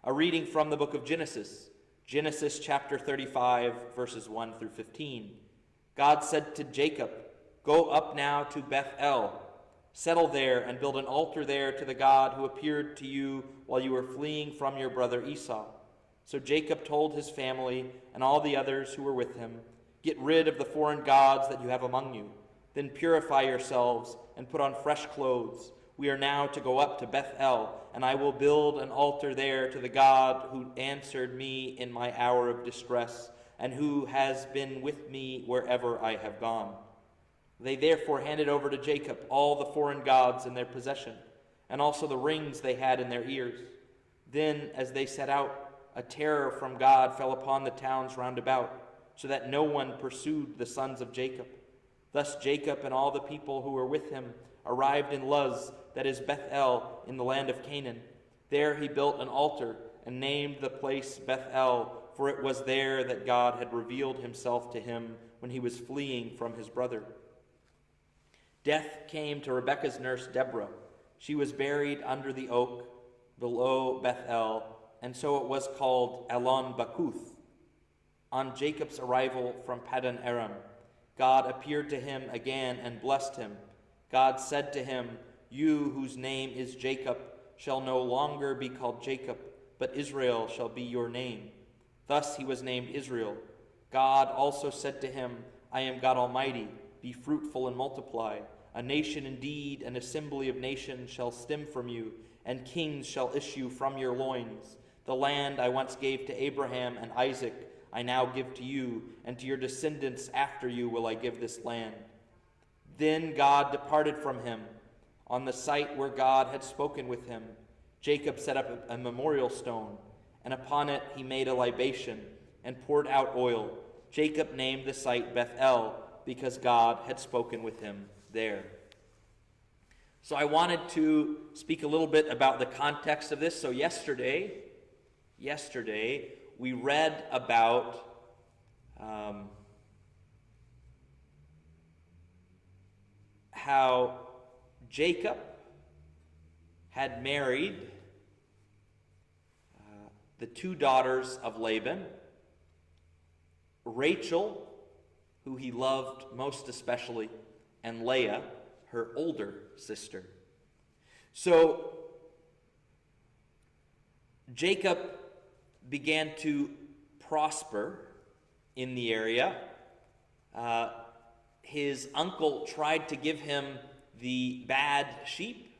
A reading from the book of Genesis. Genesis chapter 35, verses 1 through 15. God said to Jacob, "Go up now to Bethel, settle there and build an altar there to the God who appeared to you while you were fleeing from your brother Esau." So Jacob told his family and all the others who were with him, "Get rid of the foreign gods that you have among you. Then purify yourselves and put on fresh clothes. We are now to go up to Bethel, and I will build an altar there to the God who answered me in my hour of distress, and who has been with me wherever I have gone." They therefore handed over to Jacob all the foreign gods in their possession, and also the rings they had in their ears. Then, as they set out, a terror from God fell upon the towns round about, so that no one pursued the sons of Jacob. Thus Jacob and all the people who were with him arrived in Luz, that is Bethel, in the land of Canaan. There he built an altar and named the place Bethel, for it was there that God had revealed himself to him when he was fleeing from his brother. Death came to Rebekah's nurse Deborah. She was buried under the oak below Bethel, and so it was called Elon Bakuth. On Jacob's arrival from Paddan Aram, God appeared to him again and blessed him. God said to him, "You whose name is Jacob shall no longer be called Jacob, but Israel shall be your name." Thus he was named Israel. God also said to him, "I am God Almighty. Be fruitful and multiply. A nation indeed, an assembly of nations shall stem from you, and kings shall issue from your loins. The land I once gave to Abraham and Isaac I now give to you, and to your descendants after you will I give this land." Then God departed from him. On the site where God had spoken with him, Jacob set up a memorial stone, and upon it he made a libation and poured out oil. Jacob named the site Bethel, because God had spoken with him there. So I wanted to speak a little bit about the context of this. So yesterday we read about how Jacob had married the two daughters of Laban, Rachel, who he loved most especially, and Leah, her older sister. So Jacob began to prosper in the area. His uncle tried to give him the bad sheep,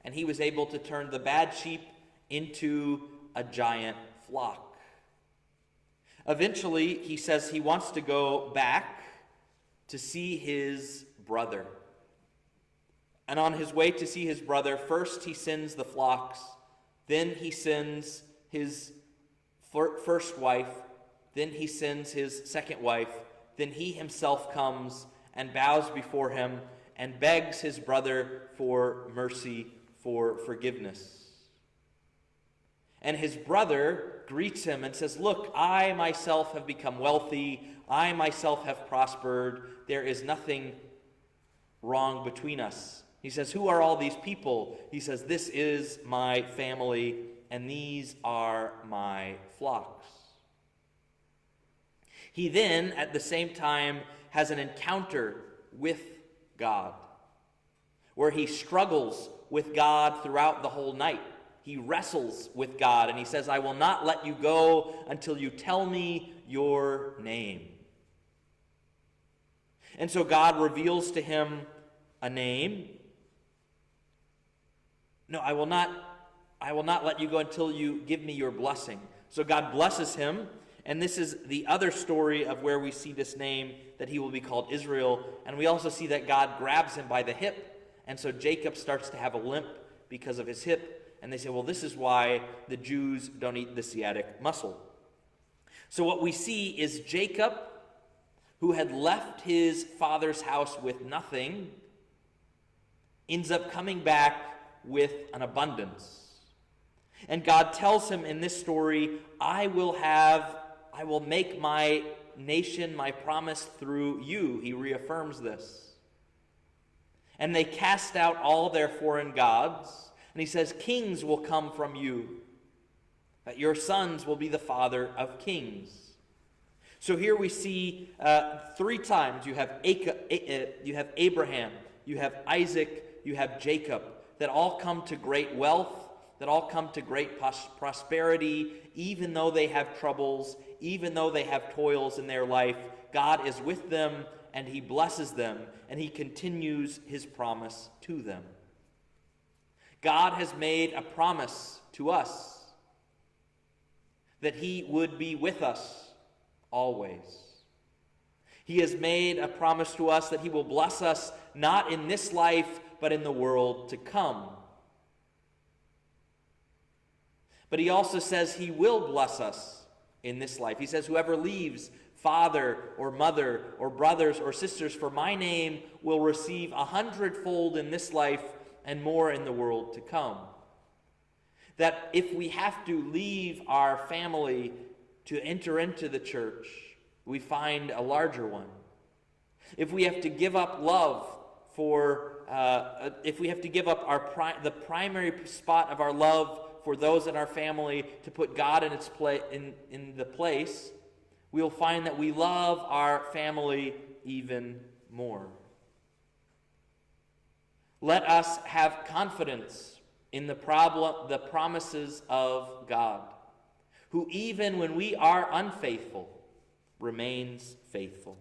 and he was able to turn the bad sheep into a giant flock. Eventually, he says he wants to go back to see his brother. And on his way to see his brother, first he sends the flocks, then he sends his first wife, then he sends his second wife, then he himself comes and bows before him and begs his brother for mercy, for forgiveness. And his brother greets him and says, "Look, I myself have become wealthy. I myself have prospered. There is nothing wrong between us." He says, "Who are all these people?" He says, "This is my family, and these are my flocks." He then, at the same time, has an encounter with God, where he struggles with God throughout the whole night. He wrestles with God, and he says, "I will not let you go until you tell me your name." And so God reveals to him a name. "No, I will not let you go until you give me your blessing." So God blesses him, and this is the other story of where we see this name, that he will be called Israel. And we also see that God grabs him by the hip, and so Jacob starts to have a limp because of his hip. And they say, well, this is why the Jews don't eat the sciatic muscle. So what we see is Jacob, who had left his father's house with nothing, ends up coming back with an abundance. And God tells him in this story, I will make my nation my promise through you. He reaffirms this. And they cast out all their foreign gods. And he says, kings will come from you. that your sons will be the father of kings. So here we see 3 times you have Abraham, you have Isaac, you have Jacob, that all come to great wealth, that all come to great prosperity, even though they have troubles, even though they have toils in their life. God is with them, and he blesses them, and he continues his promise to them. God has made a promise to us that he would be with us always. He has made a promise to us that he will bless us not in this life, but in the world to come. But he also says he will bless us in this life. He says, whoever leaves father or mother or brothers or sisters for my name will receive 100-fold in this life and more in the world to come. That if we have to leave our family to enter into the church, we find a larger one. If we have to give up love if we have to give up the primary spot of our love for those in our family to put God in its in the place, we will find that we love our family even more. Let us have confidence in the promises of God, who even when we are unfaithful, remains faithful.